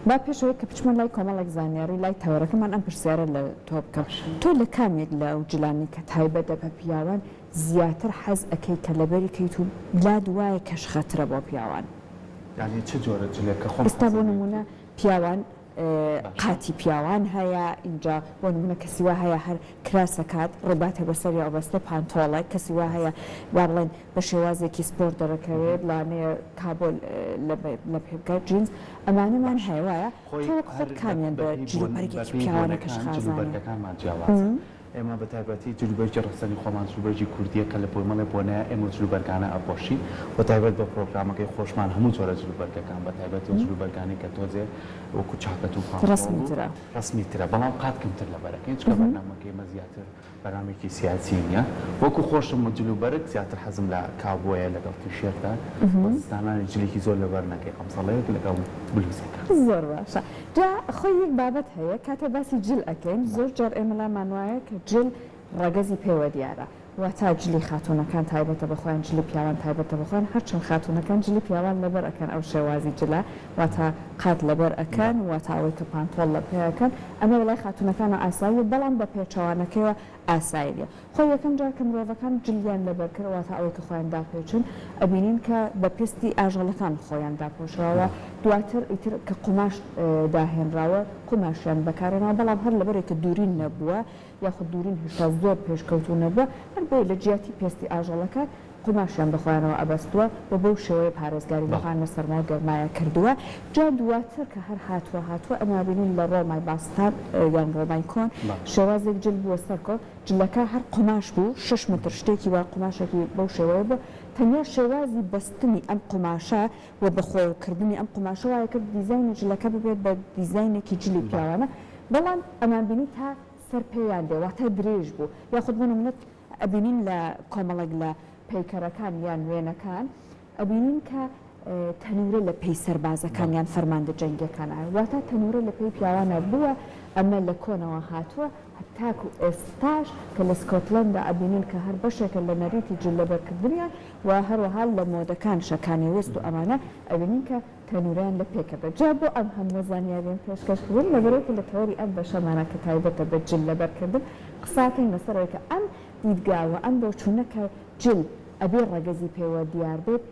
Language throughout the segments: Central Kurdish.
با پێشەوەی کە بچمە لای کۆمەڵێک زانیاری لای تەوەرەکەمان ئەم پرسیارە لە تۆ بکەم تۆ لە کامێک لە ئەو جلانی کە تایبەتە بە پیاوان زیاتر حەز ئەەکەی کە لەبەری کەیت و لاد وایە کەش خەترە بۆ پیاوان یعنی چه جۆرە جلێکە خۆم ئێستا بۆ نمونە پیاوان قاتی پیاوان هەیە اینجا بۆ نمونە کەسیوا هەیە هەر کراسەکات ڕێباتە بەسەری ئەوبەستە پانتۆڵە کەسیوا هەیە وا بڵێن بە شێوازێکی سپۆرت دەڕەکەوێت لانەیە کابۆل لە پێبکە جینز ئەمانەمان هەیە وایە تۆ خۆت کامیان بە جلوبەرگێکی پیاوانە کەش خازانە ئێمە بە تایبەتی جلوبەرگی ڕستنی خۆمان جلوبەرگی کوردیەکە لە بۆی مەڵێ بۆنە ئێمە جلوبەرگانە ئەپۆشی بە تایبەت بە پرۆگرامەکەی خۆشمان هەموو جۆرە جلوبەرگەکان بە تایبەت جلوبەرگانی کە تۆزێ وەکو چاکەت و ڕسمیترە بەڵام قات کەمتر لە بەرەکەین چکە بەرنامەکەی ئێمە زیاتر بەرنامێکی سیاسی نییە وەکو خۆشم جلوبەرگ زیاتر حەزم لە کاوبۆیە لەگەڵ تیشێرتە زانانی جلێکی زۆر لەبەر نەکەی ئەمسەڵەیەک لەگەڵ بلوزەکە زۆر باشە جا خۆی یەک بابەت هەیە کاتە باسی جل ئەەکەین زۆر جار ئێمە لامان وایە کە جل ڕەگەزی پێوە دیارە وا تا جلی خاتونەکان تایبەتە بەخۆیان جلی پیاوان تایبەتە بەخۆیان هەرچەند خاتونەکان جلی پیاوان لەبەر ئەکەن ئەو شێوازی جلا وا تا قات لەبەر ئەکەن وا تاوەی کە پانتۆڵ لە پێەکەن ئەمە وڵای خاتونەکانە ئاسایی بەڵام بە پێچەوانەکەیەوە ئاساییە خۆی یەکەم جار کە مرۆڤەکان جلیان لەبەر کردەوە تا ئەوەی کە خۆیان داپێچن ئەبینین کە بە پێستی ئاژەڵەکان خۆیان داپۆشراوە دواتر ئیتر کە قوماش داهێنراوە قوماشیان بەکارێنەوە بەڵام هەر لەبەرێک کە دوورین نەبووە یاخود دوورین هێشتا زۆر پێشکەوتو نەبووە هەر بۆی لە جیاتی پێستی ئاژەڵەکان قوماشیان بەخۆیانەوە ئەبەستووە بە بەو شێوەیە پارێزگاری لەخان لە سەرمای گەرمایە کردووە جا دواتر کە هەر هاتووە ئەمە بینین لە ڕۆمای باستان یان ڕۆمای کۆن شێوازێک جل بووە سەرکۆ جلەکە هەر قوماش بوو 6 متر شتێکی وا قوماشێکی بەو شێوەیە بوو تەنیا شێوازی بەستنی ئەم قوماشە و بەخۆکردنی ئەم قوماشە وایە کرد دیزاینە جلەکە ببێت بە دیزاینێکی جلی پیاوانە بەڵام ئەمان بینی تا سەر پێیان دێواتە درێژ بوو یاخود بۆ نمونە ئەبینین لە کۆمەڵێک لە پیکەرەکان یان وێنەکان ئەبینین کە تەنورە لە پێی سەربازەکان یان فەرماندە جەنگیەکان واتە تەنورە لە پێی پیاوانە بووە ئەمە لە کۆنەوە هاتووە هەتاکو ئێستاش کە لە سکۆتلەندا ئەبینین کە هەر بەشێکە لە نەریتی جل لەبەرکردنیان و هەروەها لە مۆدەکان شەکانی وەست و ئەمانە ئەبینین کە تەنورەیان لە پێکەبە جا بۆ ئەم هەموو زانیاریان پێشکەشکردن لەبەرێکی لە تەوەری ئەم بەشەمانە کە تایبەتە بە جل لەبەرکردن قساکەین لەسەرەوەی کە ئەم دیدگاوە ئەم بۆچوونەکە جل ئەبێ ڕەگەزی پێوە دیار بێت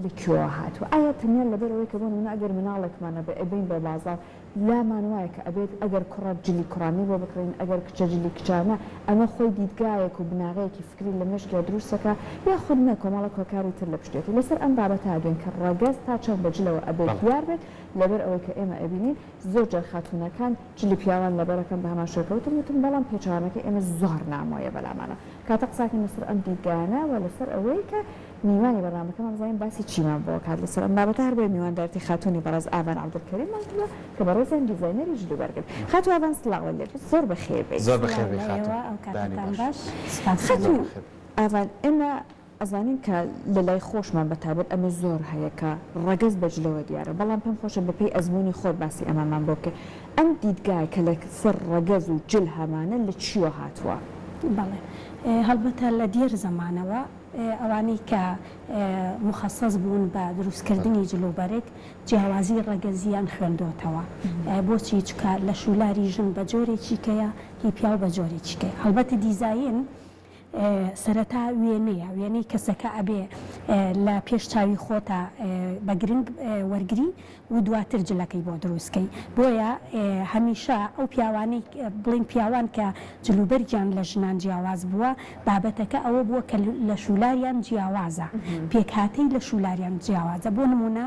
لەکوێوە هاتووە ئایا تەنیا لەبەرەوەی کە بۆ نمونە ئەگەر مناڵێکمانە بە ئەبین بە بازاڕ لامان وایە کە ئەبێت ئەگەر کوڕە جلی کوڕانی بۆ بکڕین ئەگەر کچە جلی کچانە ئەمە خۆی دیدگایەک و بناغەیەکی فکری لە مشکە دروستەکە یاخود نە کۆمەڵە کۆکاری تر لە پشتێتی لەسەر ئەم بابەتە هاگەین کە ڕەگەز تا چەند بەجلەوە ئەبێت دیار بێت لەبەر ئەوەی کە ئێمە ئەبینین زۆر جار خاتونەکان جلی پیاوان لەبەرەکەن بە هەمان شێکەوتن وتن بەڵام پێچوانەکەی ئێمە زۆر نامۆیە بەلامانە کاتە قساکەین لەسەر ئەم دیدگایانە و لەسەر ئەوەی کە میوانی بەڕامەکەمان بزانین باسی چیمان بۆ کات لەسەر ئەم بابەتە هەر بۆ میواندارتی خاتوونی بەڕێز ئاڤان عەبدولکەریممان کردووە کە بەڕێزیان دیزاینەری جلوبەرگن خاتوو ئاڤان سڵاو لێت زۆر بەخێر بێت زۆر بەخێر بێت خاتوو ئاڤان ئێمە ئەزانین کە لە لای خۆشمان بەتابەت ئەمە زۆر هەیە کە ڕەگەز بەجلەوە دیارە بەڵام پێم خۆشە بەپێی ئەزمموی خۆر باسی ئەمامان بۆ بکە ئەم دیدگای کە لە سەر ڕەگەز و جل هەمانە لە چیوە هاتووە بەڵێ هەڵبەتە لە دێر زەمانەوە ئەوانەی کە مخصص بوون بە دروستکردنی جلوبەرێک جیاوازی ڕەگەزیان خوێندۆتەوە بۆچی چکە لە شولاری ژن بە جۆرێکی کەیە هی پیاو بە جۆرێکی کەی هەڵبەتی دیزاین سەرەتا وێنەی کەسەکە ئەبێ لە پێش چاوی خۆتە بە گرنگ وەرگری و دواتر جلەکەی بۆ دروستکەی بۆیە هەمیشە ئەو پیاوانەی بڵین پیاوان کە جلوبەرگیان لە ژنان جیاواز بووە بابەتەکە ئەوە بووە کە لە شولاریان جیاوازە پێکهاتەی لە شولاریان جیاوازە بۆ نمونە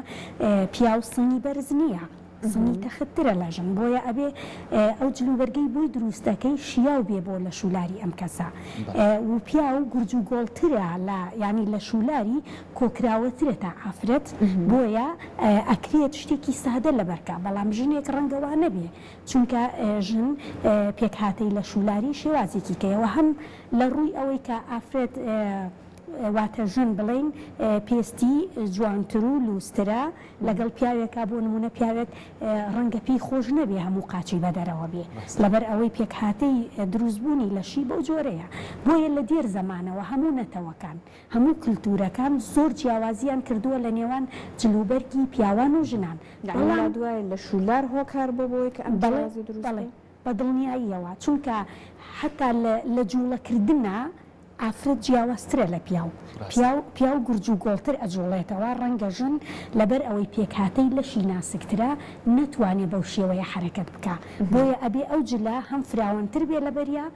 پیاو سنگی بەرز نییە زنی تەخترە لە ژن بۆیە ئەبێ ئەو جلوبەرگەی بۆی دروستەکەی شیاو بێ بۆ لە شولاری ئەم کەسە و پیا و گورج و گۆڵترە لە ینی لە شولاری کۆکراوەترە تا ئافرەت بۆیە ئەکرێت شتێکی سادە لەبەرکە بەڵام ژنێک ڕەنگەوە نەبێ چونکە ژن پێک هاتەی لە شولاری شێوازێکی کەیەوە هەم لە ڕووی ئەوەی کە ئافرەت واتە ژن بڵین پێستی جوانتر و لوسترە لەگەڵ پیاوێکا بۆ نمونە پیاوێک ڕەنگە پێی خۆش نەبێ هەموو قاچی بەدەرەوە بێ لەبەر ئەوەی پێکهاتەی دروستبوونی لەشی بەو جۆرەیە بۆیە لە دێر زەمانەوە هەموو نەتەوەکان هەموو کللتورەکان زۆر جیاوازیان کردووە لە نێوان جلوبەرگی پیاوان و ژنان دوای لە شولار هۆکار بۆ بۆی کە ئەم جیاوازی دروست بە دڵنیاییەوە چونکە حتا لە جوڵەکردنە ئافرەت جیاوازترە لە پیاو گورج و گۆڵتر ئەجوڵێتەوە ڕەنگە ژن لەبەر ئەوەی پێکهاتەی لەشی ناسکترە نەتوانێت بەو شێوەیە حرەکەت بکە بۆیە ئەبێ ئەو جلە هەم فراوانتر بێ لەبەریا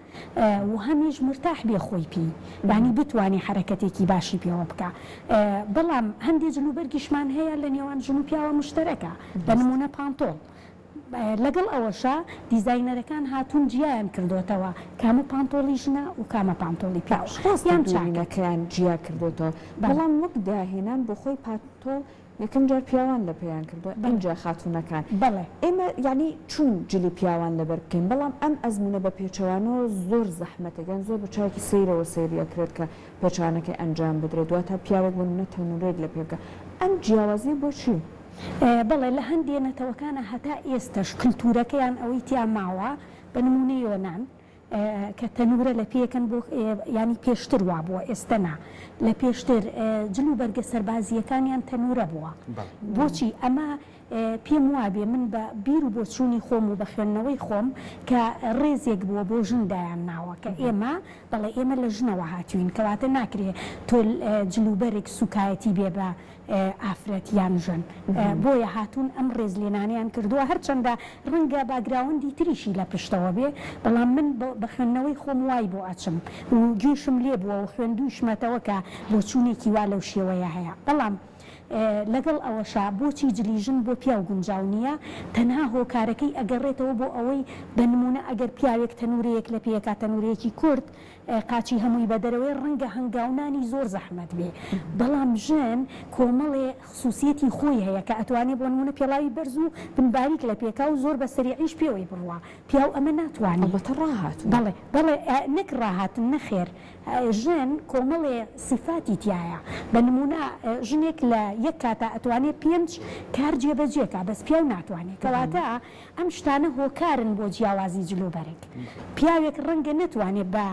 و هەمیش مرتاح بێ خۆی پێی بانی بتوانێت حرەکەتێکی باشی پێوە بکە بەڵام هەندێک جلوبەرگیشمان هەیە لە نێوان ژن و پیاوە مشتەرەکە بە نمونە پانتۆڵ لەگەڵ ئەوەشە دیزاینەرەکان هاتوون جیایان کردوتەوە کامە پانتۆڵی ژنە و کامە پانتۆڵی پیاویان چاکەکەیان جیا کردوتەوە بەڵام وەک داهێنان بۆ خۆی پانتۆڵ یەکەم جار پیاوان لە پێیان کردووە ئەمجا خاتونەکان بەڵێ ئێمە یعنی چون جلی پیاوان لەبەر بکەین بەڵام ئەم ئەزمونە بە پێچەوانەوە زۆر زەحمەتەکەن زۆر بە چاکی سەیرەوە سەیریە کرێت کە پێچوانەکەی ئەنجام بدرێت دواتە پیاوێک بۆنە تەنورێت لە پێ بکە ئەم جیاوازی بۆچی؟ بەڵێ لە هەندێنەتەوەکانە هەتا ئێستش کللتورەکەیان ئەوەی تیا ماوە بە نمونەی یۆنان کە تەنورە لە پێکەن بۆ ینی پێشتر وا بووە ئێستەنا لە پێشتر جلوبەرگە سەربازیەکانیان تەنورە بووە بۆچی ئەمە پێم وابێ من بە بیر و بۆچوونی خۆم و بە خوێندنەوەی خۆم کە ڕێزێک بووە بۆ ژندایان ناوە کە ئێمە بەڵێ ئێمە لە ژنەوە هاتوین کەواتە ناکرێ تۆ جلوبەرێک سوکایەتی بێ بە ئافرەتیان ژن بۆیە هاتوون ئەم ڕێز لێنانیان کردووە هەرچەندە ڕەنگە باگراوەندی تریشی لە پشتەوە بێ بەڵام من بە خوێندنەوەی خۆم وای بۆ ئەچم و گوێشم لێ بووە و خوێندوشمەتەوە کە بۆچوونێکی وا لەو شێوەیە هەیە بەڵام لەگەڵ ئەوەشا بۆچی جلیژن بۆ پیا و گونجاو نییە تەنها هۆکارەکەی ئەگەڕێتەوە بۆ ئەوەی بە نمونە ئەگەر پیاوێک تەنورەیەک لە پێیەکە تەنورەیەکی کورد قاچی هەمووی بەدەرەوەی ڕەنگە هەنگاونانی زۆر زەحمەت بێ بەڵام ژن کۆمەڵێ خصوصیەتی خۆی هەیە کە ئەتوانێت بۆ نمونە پێڵاوی بەرز و بنباریک لە پێکا و زۆر بە سەریعیش پێوەی بڕوە پیاو ئەمە ناتوانێت بەتە ڕاهات بەڵێ نەک ڕاهاتن نەخێر ژن کۆمەڵێ صفاتی تایە بە نمونە ژنێک لە یەک کاتە ئەتوانێت 5 کار جێبەجێکە بەس پیاو ناتوانێت کەواتە ئەم شتانە هۆکارن بۆ جیاوازی جلوبەرێک پیاوێک ڕەنگە نەتوانێت بە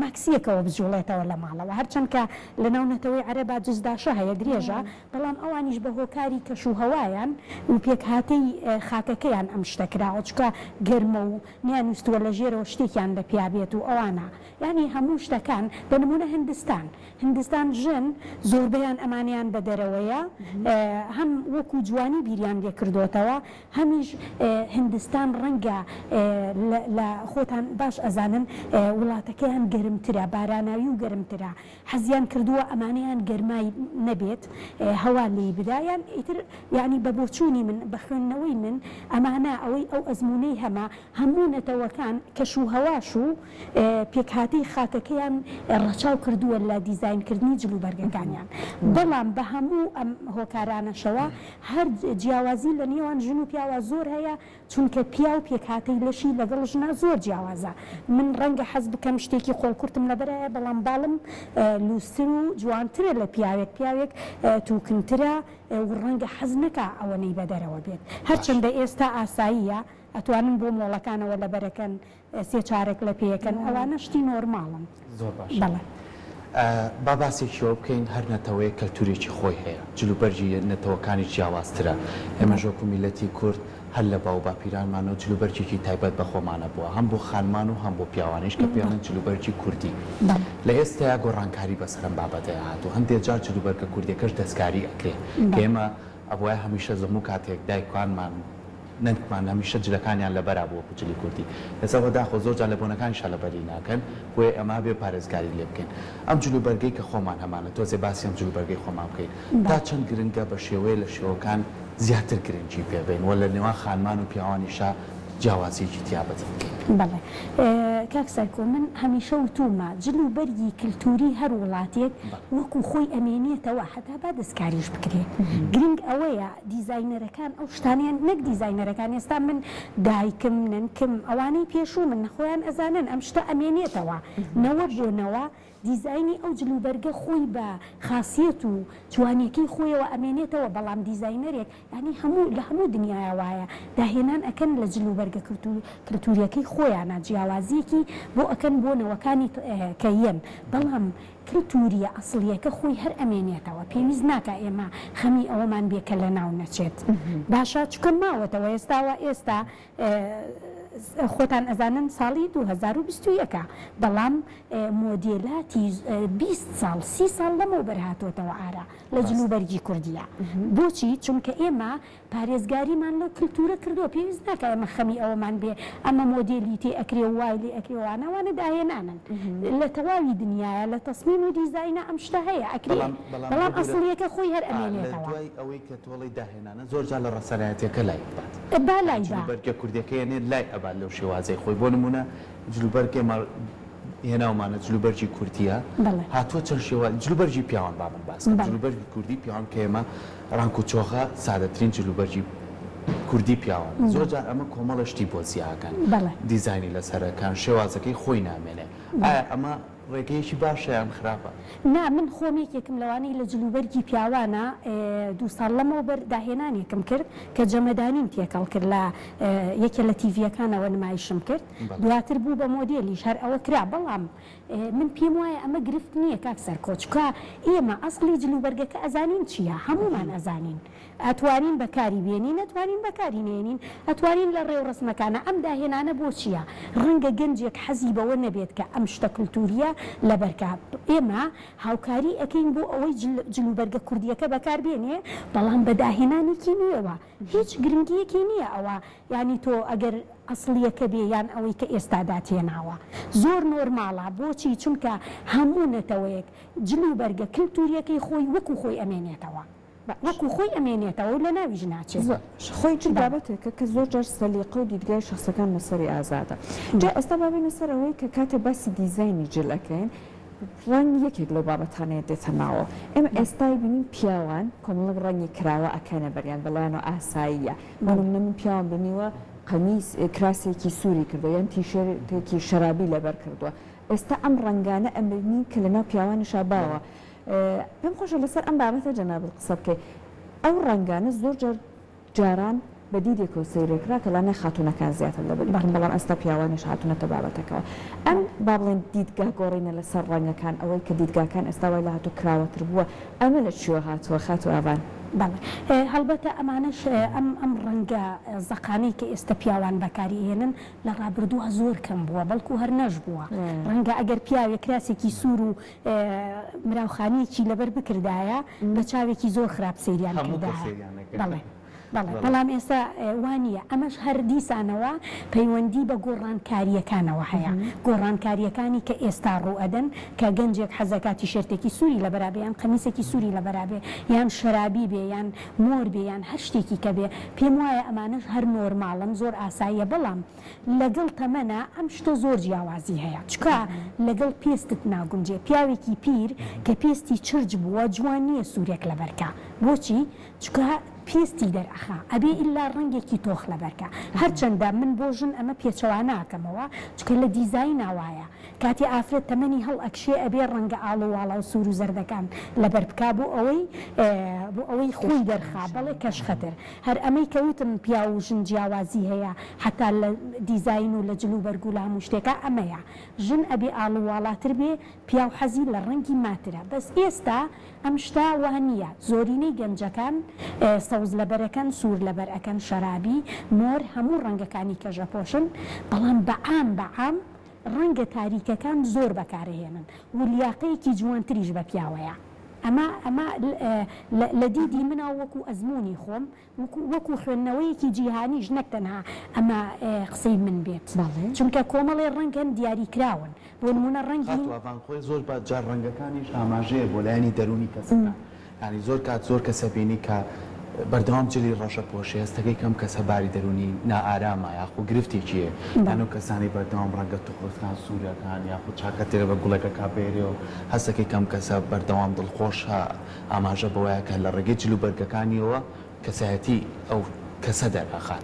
ماکسیەکەوە بجوڵێتەوە لە ماڵەوە هەرچەند کە لە ناونەتەوەی عەرەبا جزداشە هەیە درێژە بەڵام ئەوانیش بە هۆکاری کەش و هەوایان و پێکهاتەی خاکەکەیان ئەم شتەکراوە چکە گەرمە و نیانویستووە لە ژێرەوە شتێکیان لە پیابێت و ئەوانە ینی هەموو شتەکان بە نمونە هندستان ژن زۆربەیان ئەمانیان بە دەرەوەیە هەم وەکو جوانی بیریان لێ کردوتەوە هەمیش هندستان ڕەنگە لە خۆتان باش ئەزانن وڵاتەکەیان گەرمترە باراناوی و گەرمترە حەزیان کردووە ئەمانەیان گەرمای نەبێت هەوا لێی بدایان ئیتر یعنی بە بۆچوونی من بە خوێندنەوەی من ئەمانە ئەوەی ئەو ئەزمونەی هەموو نەتەوەکان کەش و هەواش و پێکهاتەی خاکەکەیان ڕەچاو کردووە لە دیزاینکردنی جلوبەرگەکانیان بەڵام بە هەموو ئەم هۆکارانەشەوە هەر جیاوازی لە نێوان ژن و پیاوە زۆر هەیە چونکە پیا و پێکهاتەی لەشی لەگەڵ ژنە زۆر جیاوازە من ڕەنگە حەز بکەم شتێکی خۆڵکورتم لەبەرەیە بەڵام باڵم لوستر و جوانترە لە پیاوێک تووکنترە و ڕەنگە حەز نەکا ئەوەنەی بەدەرەوە بێت هەرچەندە ئێستا ئاساییە ئەتوانن بۆ مۆڵەکانەوە لەبەرەکەن 3 چارێک لە پێیەکەن ئەوانە شتی نۆرماڵن زۆر باش بەڵێ با باسێکیەوە بکەین هەر نەتەوەی کەلتوریی خۆی هەیە جلوبەرجی نەتەوەکانی جیاوازترە ئێمە ژۆک و میلەتی کورد هەر لە باو باپیرانمانەوە جلوبەرجێکی تایبەت بە خۆمانە بووە هەم بۆ خانمان و هەم بۆ پیاوانیش کە پیاوان جلوبەرجی کوردی لە ئێستایا گۆڕانکاری بەسەرم بابەتەیە هاتوو هەندێک جار جلوبەرگە کوردیەکەش دەستکاری ئەکرێ کە ئێمە ئەوە هەمیشە زموو کاتێک دایکانمان نەنکمان هەمیشە جلەکانیان لەبەرا بووە کوچلی کوردی لەسەر داخۆ زۆر جار لە بۆنەکانیشە لەبەری ناکەن بۆیە ئەما بێ پارێزگاری لێ بکەین ئەم جلوبەرگەی کە خۆمان هەمانە تۆزێ باسی ئەم جلوبەرگەی خۆمان بکەین تا چەند گرنگە بە شێوەیە لە شێوەکان زیاتر گرنگی پێبین وە لە نێوان خانمان و پیاوانیشە جیاوازیەکی تیابەتی بکەین بەڵێ کاک سەرکۆ من هەمیشە وتومە جلوبەرگی کللتوری هەر وڵاتێک وەکو خۆی ئەمێنێتەوە حتا با دەستکاریش بکرێت گرنگ ئەوەیە دیزاینەرەکان ئەو شتانیان نەک دیزاینەرەکان ئێستا من دایکم ننکم ئەوانەی پێشوو من خۆیان ئەزانن ئەم شتە ئەمێنێتەوە نەوە بۆنەوە دیزایانی ئەو جلوبەرگە خۆی بە خاصیت و جوانیەکەی خۆیەوە ئەمێنێتەوە بەڵام دیزاینەرێک ینی لە هەموو دنیاە وایە داهێنان ئەکەن لە جلوبەرگە کللتوریەکەی خۆیانە جیاوازیەکی بۆ ئەکەن بۆ نەوەکانی کەیەن بەڵام کللتوریە ئەسڵیەکە خۆی هەر ئەمێنێتەوە پێویست ناکە ئێمە خەمی ئەوەمان بێکە لە ناو نەچێت باشە چکە ماوەتەوە ئێستا خۆتان ئەزانن ساڵی 2021 بەڵام مۆدێلاتی 20 ساڵ 30 ساڵ لەمەوە بەرهاتۆتەوە ئارا لە جلوبەرگی کوردیە بۆچی چونکە ئێمە پارێزگاریمان لە کللتورە کردو پێویست ناکە ئەمە خەمی ئەوەمان بێ ئەمە مۆدێلی تێ ئەکرێ وای لێ ئەکرێوانەوانە داهێنانن لە تەواوی دنیاە لە تەسمیم و دیزاینا ئەم شتە هەیە ئەکرێ بەڵام ئەسڵیەکە خۆی هەر ئەمێنێتەوە دوای ئەوەی کە تۆڵی داهێنانە زۆر جار لە ڕەسەلایەتەکە لای بالای جلوبەرگە کوردیەکەیانێ لای ئەبات لەو شێوازەی خۆی بۆ نمونە جلوبەرگێ هێناومانە جلوبەرجی کورتیە هاتووە چەند شێوە جلوبەرجی پیاوان بابن باس جلوبەرگی کوردی پیاوان کە ئێمە ڕانک و چۆخە سادەترین جلوبەرجی کوردی پیاوان زۆر جار ئەمە کۆمەڵشتی بۆ زیاکەن دیزایانی لەسەرەکان شێوازەکەی خۆی نامێنێ ئایا ئەمە ڕێگەیەکی باشە یان خراپە؟ نا من خۆمێکێکم لەوانەی لە جلوبەرگی پیاوانە 2 ساڵ لەمەوە بەرداهێنانێکم کرد کە جەمەدانیم تێکەڵ کرد لە یەکێ لە تیڤەکانەوە نمایشم کرد دواتر بوو بە مۆدێلیش هەر ئەوە کرا بەڵام من پێم وایە ئەمە گرفت نییە کاک سەرکۆچکە ئێمە ئەسڵی جلوبەرگەکە ئەزانین چییە هەمومان ئەزانین ئەتوانین بەکاری بێنین ئەتوانین بەکاری نێنین ئەتوانین لە ڕێو ڕسمەکانە ئەم داهێنانە بۆ چییە ڕەنگە گەنجێک حەزی بەوە نەبێت کە ئەم شتە کللتوریە لە بەرکە ئێمە هاوکاری ئەەکەین بۆ ئەوەی جلوبەرگە کوردیەکە بەکاربێنێ بەڵام بە داهێنانێکی نوێەوە هیچ گرنگیەکی نییە ئەوە ینی تۆ ئەگەر ئەسڵیەکە بێ یان ئەوەی کە ئێستادا تێناوە زۆر نۆرماڵە بۆچی چونکە هەموو نەتەوەیەک جلوبەرگە کللتوریەکەی خۆی وەکو خۆی ئەمێنێتەوە وەکو خۆی ئەمێنێتەوە لە ناویش ناچێت خۆی جل بابەتێکە کە زۆر جار سەلیقە و دیدگای شخصەکان لەسەری ئازادە جا ئێستا بابینە سەر ئەوەی کە کاتێ باسی دیزایانی جلەکەین ڕەنگ یەکێک لەو بابەتانەیە دێتە ماوە ئێمە ئێستای بینیم پیاوان کۆمەڵک ڕەنگی کراوە ئەکەنە بەریان بەلایەنەوە ئاساییە بەڵام من پیاوان بنیوە قەمیس کراسێکی سووری کردو یان تیشێرتێکی شەرابی لەبەر کردووە ئێستا ئەم ڕەنگانە ئەمرنی کە لەناو پیاوانیشا باوە پێم خۆشە لەسەر ئەم بابەتە جەناب قسە بکەی ئەو ڕەنگانە زۆر جاران بە دیدێکەوە سەیرێکرا کە لانەی خاتونەکان زیاتر لەبن بەڵام ئەستا پیاوانیش هاتوونەتە بابەتەکەەوە ئەم با بڵێن دیدگا گۆڕینە لەسەر ڕەنگەکان ئەوەی کە دیدگاکان ئێستا وای لە هاتوو کراوەتر بووە ئەمە لە چیوە هاتووە خات و ئاوان هەڵبەتە ئەمانش ئەم ڕەنگە زەقانەی کە ئێستا پیاوان بەکاری هێنن لە ڕابردووە زۆر کەم بووە بەڵکو هەر نەش بووە ڕەنگە ئەگەر پیاوێ کراسێکی سوور و مراوخانەیەکی لەبەر بکردایە بە چاوێکی زۆر خراپ سەیریان کردایە بەڵام ئێستا وانە ئەمەش هەر دیسانەوە پەیوەندی بە گۆڕانکاریەکانەوە هەیە گۆڕانکاریەکانی کە ئێستا ڕوئەدەن کە گەنجێک حەزەکاتی شێرتێکی سووری لە بەرابێ یان قەمیسێکی سووری لە بەرابێ یان شەرابی بێ یان مۆر بێ یان هەر شتێکی کە بێ پێم وایە ئەمانش هەر نۆرماڵن زۆر ئاساییە بەڵام لەگەڵ تەمەنە ئەم شتە زۆر جیاوازی هەیە چکە لەگەڵ پێستت ناگونجێ پیاوێکی پیر کە پێستی چرج بووە جوان نییە سوورێک لە بەرکە بۆچی چکە پێستی دەرئەخا ئەبێ ئللا ڕەنگێکی تۆخ لە بەرکە هەرچەندە من بۆ ژن ئەمە پێچەوە ناکەمەوە چکە لە دیزای ناوایە کاتی ئافرەت تەمەنی هەڵ ئەکشێ ئەبێ ڕەنگە ئاڵوواڵە و سوور و زەردەکان لەبەر بکا بۆ ئەوەی خۆی دەرخا بەڵێ کەش خەتر هەر ئەمەی کەوتم پیا و ژن جیاوازی هەیە حتا لە دیزاین و لە جلوبەرگ و لە هەموو شتێکە ئەمەیە ژن ئەبێ ئاڵوواڵاتر بێ پیا و حەزی لە ڕەنگی ماترە بەس ئێستا ئەم شتا وانە زۆرینەی گەنجەکان سەوز لەبەرەکەن سوور لەبەر ئەکەن شەرابی مۆر هەموو ڕەنگەکانی کەژە پۆشن بەڵام بەعام ڕەنگە تاریکەکان زۆر بەکارهێنن و لیاقەیەکی جوانتریش بە پیاوەیە ئەمە لە دیدی منە وەکو ئەزمموی خۆم وەکو خوێندنەوەیەکی جیهانیش نەکتەنها ئەمە قسەی من بێت چونکە کۆمەڵی ڕەنگەن دیاریکراون بۆ نمونە ڕەنگی خۆی زۆر بە جار ڕەنگەکانیش ئاماژەیە بۆ لایەنی دەرونی کەسەکان ینی زۆر کات زۆر کەسە بینی کە بەردەوام جلی ڕەشە پۆشی هەستەکەی کەم کەسە باری دەرونی نائارامە یاخو گرفتێکیە یان و کەسانی بەردەوام ڕەنگە توخستان سوورەکان یاخود چاکە تێرە بە گوڵەکە کابێرێ و هەستەکەی کەم کەسە بەردەوام دڵخۆشە ئاماژە بەوەیە کە لە ڕێگەی جلوبەرگەکانیەوە کەسایەتی ئەو کەسە دەرەخات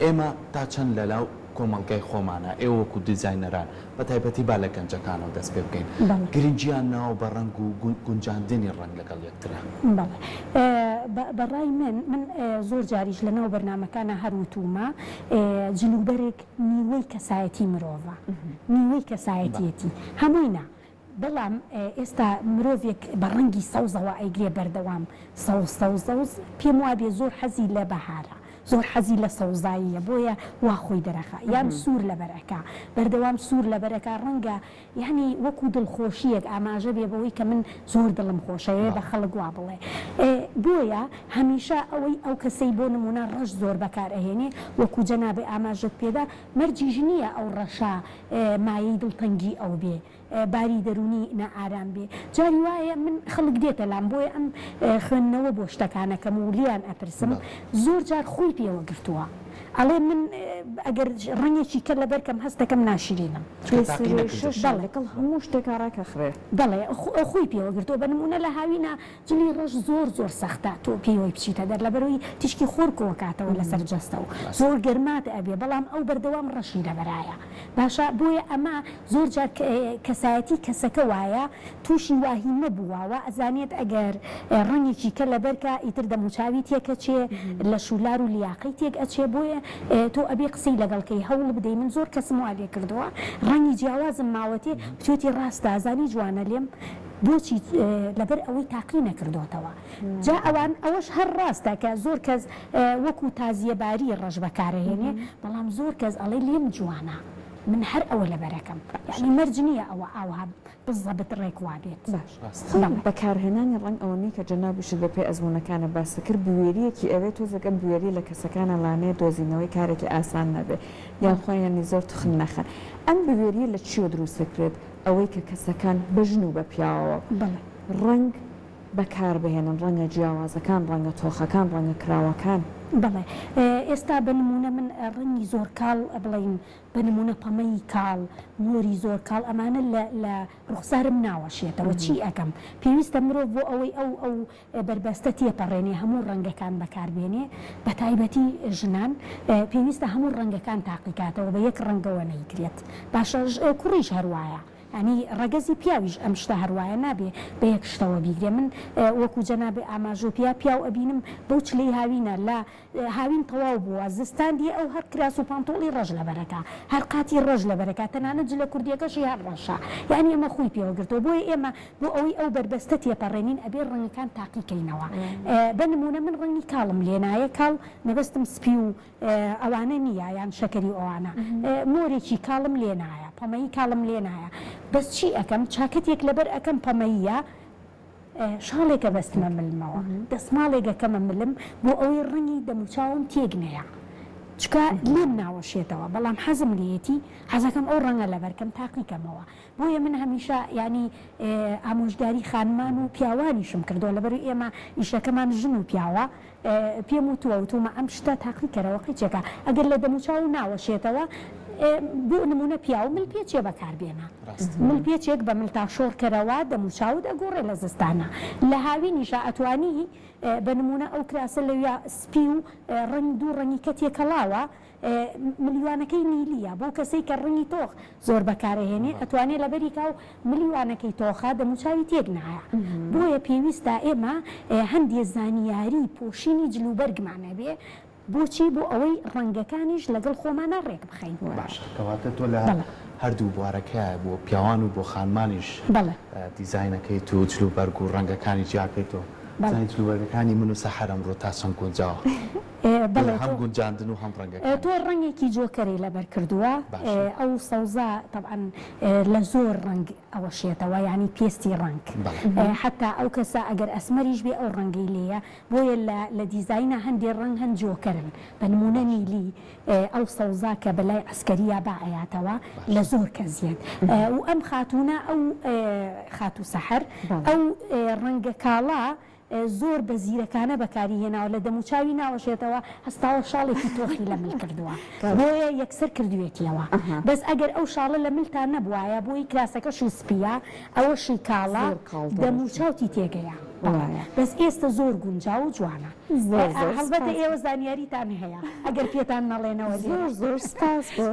ئێمە تا چەند لەلاو کۆمەڵگەی خۆمانە ئێوە وەکو دیزاینەران بە تایبەتی با لە گەنجەکانەوە دەست پێ بکەین گرنجیان ناو بە ڕنگ و گونجاندنی ڕنگ لەگەڵ یەکترە بەڕای من زۆر جاریش لەناو بەرنامەکانە هەروتومە جلوبەرێک نیوەی کەسایەتی مرۆڤە نیوەی کەسایەتیەتی هەمووینا بەڵام ئێستا مرۆڤێک بە ڕەنگی سەوزەوە ئەیگرێ بەردەوام سەوز پێم وابێ زۆر حەزی لە بەهارە زۆر حەزی لە سەوزاییە بۆیە وا خۆی دەرەخە یان سوور لە بەرەکە بەردەوام سوور لە بەرەکە ڕەنگە یعنی وەکو دڵخۆشیەک ئاماژە بێ بەوەی کە من زۆر دڵم خۆشەوێ بە خەڵک وا بڵێ بۆیە هەمیشە ئەوەی ئەو کەسەی بۆ نمونە ڕەش زۆر بەکار ئەهێنێ وەکو جەنابێ ئاماژت پێدا مەرجیژ نییە ئەو ڕەشە مایەی دڵتەنگی ئەو بێ باری دەرونی نەئارام بێ جاری وایە من خەڵک دێتە لام بۆیە ئەم خوێندنەوە بۆ شتەکانەکەم و لیان ئەپرسم زۆر جار خۆی پێوە گرتووە ئەڵێ من ئەگەر ڕەنگێکی کە لەبەرکەم هەستەکەم ناشرینم لەگەڵ هەموو شتێکا ڕاکەخرێ دەڵێ خۆی پێوە گرتووە بە نمونە لە هاوینە جلی ڕەش زۆر سەختە تۆ پێوەی بچیتە دەر لەبەرەوەی تیشکی خۆرکەوە کاتەوە لەسەر جەستە و زۆر گەرمات ئەبێ بەڵام ئەو بەردەوام ڕەشی لەبەرایە باشە بۆیە ئەمە زۆر جار کەسایەتی کەسەکە وایە تووشی واهی نەبووەوە ئەزانێت ئەگەر ڕەنگێکی کە لەبەرکە ئیتر دەموچاوی تێکە چێ لە شولار و لیاقەی تێک ئەچێ بۆیە تۆ ئەبێ قسەی لەگەڵکەی هەوڵ بدەی من زۆر کەسم وا لێ کردووە ڕەنگی جیاوازم ماوەتێ بچێتی ڕاستە ئازانی جوانە لێم بۆچی لەبەر ئەوەی تاقی نەکردوتەوە جا ئەوان ئەوەش هەر ڕاستە کە زۆر کەس وەکو تازیەباری ڕەش بەکارەهێنێ بەڵام زۆر کەس ئەڵێ لێم جوانە من هەر ئەوە لەبەرەکەم یعنی مەرج نییە ئەوە ئاوها بزەبت ڕێک وابێت بەکارهێنانی ڕنگ ئەوەی کە جەنابیشت بە پێ ئەزمونونەکانە باسەکرد بوێریەکی ئەوێت تۆزەکەم بوێری لە کەسەکانە لانێ دۆزینەوەی کارێکی ئاسان نەبێ یان خۆیانی زۆر تخن نەخەن ئەم بوێریە لە چیۆ دروستەکرێت ئەوەی کە کەسەکان بژن و بە پیاوەوە ڕنگ بەکار بهێنن ڕەنگە جیاوازەکان ڕەنگە تۆخەکان ڕەنگە کراوەکان بەڵێ ئێستا بنمونە من ڕەنگی زۆر کاڵ بڵین بنمونە پەمەی کاڵ مۆری زۆر کاڵ ئەمانە لە ڕوخسارم ناوەشێتەوە چی ئەەکەم پێویستە مرۆڤ بۆ ئەوەی ئەو بربەستە تێپەڕێنێ هەموو ڕەنگەکان بەکاربێنێ بە تایبەتی ژنان پێویستە هەموو ڕەنگەکان تاقیکاتەوە بە یەک ڕەنگەوە نەیگرێت باشە کوڕیش هەروایە ینی ڕەگەزی پیاویش ئەم شتە هەروایە نابێ بە یەک شتەوە بیگرێ من وەکو جەنابێ ئاماژۆپیا پیاو ئەبینم بەو چلەی هاوینە لە هاوین تەواو بووە زستاندی ئەو هەر کراس و پانتۆڵی ڕەش لەبەرەکە هەر قاتی ڕەش لەبەرەکە تەنانەت جلە کوردیەکەشی هەر ڕەشە یعنی ئەمە خۆی پێوە گرتەوە بۆیە ئێمە بۆ ئەوەی ئەو بربەستە تێپەڕێنین ئەبێ ڕەنگەکان تاقیکەینەوە بنمونە من ڕەنگی کاڵم لێنایە کاڵ مەبەستم سپی و ئەوانە نییە یان شەکەری ئەوانە مۆرێکی کاڵم لێنایە پەمەی کاڵم لێنایە بەس چی ئەەکەم چاکەتێک لەبەر ئەەکەم پەمەیە شاڵێکە بەستمە ملمەوە دەسماڵێکەکەمە ملم بۆ ئەوەی ڕەنگی دەموچاوم تێگنەیە چکە لێم ناوەشێتەوە بەڵام حەزم لێتی حەزەکەم ئەو ڕەنگە لەبەرکەم تاقیکەمەوە بۆیە من هەمیشە ینی ئامۆژداری خانمان و پیاوانیشم کردەوە لەبەر ئێمە ئیشەکەمان ژن و پیاوە پێم وتووەوتومە ئەم شتە تاقیکەرەوە قیچێکە ئەگەر لە دەموچاو ناوەشێتەوە بۆ نمونە پیاو مل پێچێ بەکاربێنە مل پێچێک بە ملتا شۆڕکەرەوە دەموچاوت ئەگۆڕێ لە زستانە لە هاوینیشە ئەتوانی بە نمونە ئەو کراسە لەویا سپی و ڕنگ دوو ڕەنگی کە تێکەڵاوە ملیوانەکەی نیلیە بۆ کەسەی کە ڕنگی تۆخ زۆر بەکارەهێنێ ئەتوانێت لەبەری کا و ملیوانەکەی تۆخە دەموچاوی تێک نایە بۆیە پێویستە ئێمە هەندێک زانیاری پۆشینی جلوبەرگمانە بێ بۆچی بۆ ئەوەی ڕەنگەکانیش لەگەڵ خۆمانە ڕێک بخەین باشە کەواتە تۆ لە هەردوو بوارەکە بۆ پیاوان و بۆ خانمانیش دیزاینەکەی تو جلوبەرگ و ڕەنگەکانی جیاکەیتەوە زانی جلوبەرگەکانی من و سەحەرم ڕۆ تا چەند گونجاوە هەم گونجاندن و هەم ڕەنگەکان تۆ ڕەنگێکی جۆکەری لەبەر کردووە ئەو سەوزا طبعاً لە زۆر ڕەنگ ئەوەشێتەوە ینی پێستی ڕەنگ حتا ئەو کەسە ئەگەر ئەسمەریش بێ ئەو ڕەنگەی لێیە بۆیە لە دیزاینە هەندێک ڕەنگ هەند جۆکەرن بە نمونە نیلی ئەو سەوزا کە بەلای ئەسکەریە باعەتەوە لە زۆر کەزیێت و ئەم خاتونە ئەو خاتو سەحەر ئەو ڕەنگە کاڵا زۆر بە زیرەکانە بەکاری هێناوە لە دەموچاوی ناوەشێتەوە هەستاوە شاڵێکی تۆخی لە مل کردووە بۆیە یەکسەر کردوێتیەوە بەس ئەگەر ئەو شاڵە لە ملتان نەبوایە بۆی کراسەکەشی سپیە ئەوەشی کاڵا دەموچاوتی تێگەیە بەس ئێستا زۆر گونجاو و جوانە زۆر هەڵبەتە ئێوە زانیاریتان هەیە ئەگەر پێتان نەڵێنەوە زۆر زۆر سپاس بۆ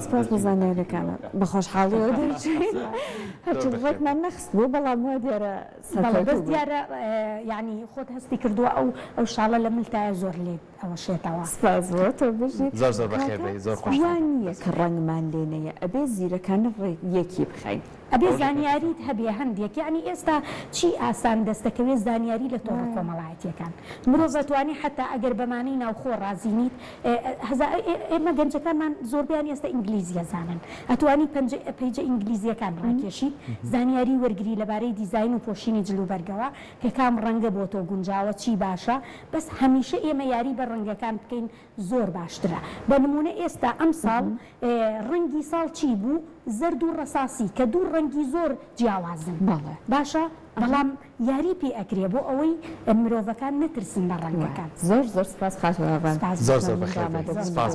سپاس بۆ زانیاریەکانە بە خۆشحاڵیەوە دەرچین هەرچی ڕێکمان نەخست بوو بەڵام وا دیارە بەس دیارە ینی خۆت هەستی کردووە ئەو شاڵە لە ملتایە زۆر لێ ئەوە شێتەوە سپاس بۆ تۆ بژیت زۆر زۆر بەخێر بێ زۆر خۆش وانە کە ڕەنگمان لێنەیە ئەبێ زیرەکانە یەکی بخەین ئەبێ زانیاریت هەبێ هەندێک یعنی ئێستا چی ئاسان دەستەکەوێت زانیاری لە تۆڕە کۆمەڵایەتیەکان مرۆڤ دەتوانێ حتا ئەگەر بەمانەی ناوخۆ ڕازینیت ئێمە گەنجەکانمان زۆربیان ئێستا ئینگلیزی زانن ئەتوانی پەیجە ئینگلیزیەکان ڕاکێشیت زانیاری وەرگری لەبارەی دیزاین و پۆشینی جلوبەرگەوە کە کام ڕەنگە بۆ تۆ گونجاوە چی باشە بەس هەمیشە ئێمە یاری بە ڕەنگەکان بکەین زۆر باشترە بە نمونە ئێستا ئەم ساڵ ڕەنگی ساڵ چی بوو زرد و ڕەساسی کە دوو ڕەنگی زۆر جیاوازن باشە بەڵام یاری پێ ئەکرێ بۆ ئەوەی مرۆڤەکان نەترسن لە ڕەنگەکان زۆر زۆر سپاس خاتوەوە زۆر زۆر بەخێر بێ سپاس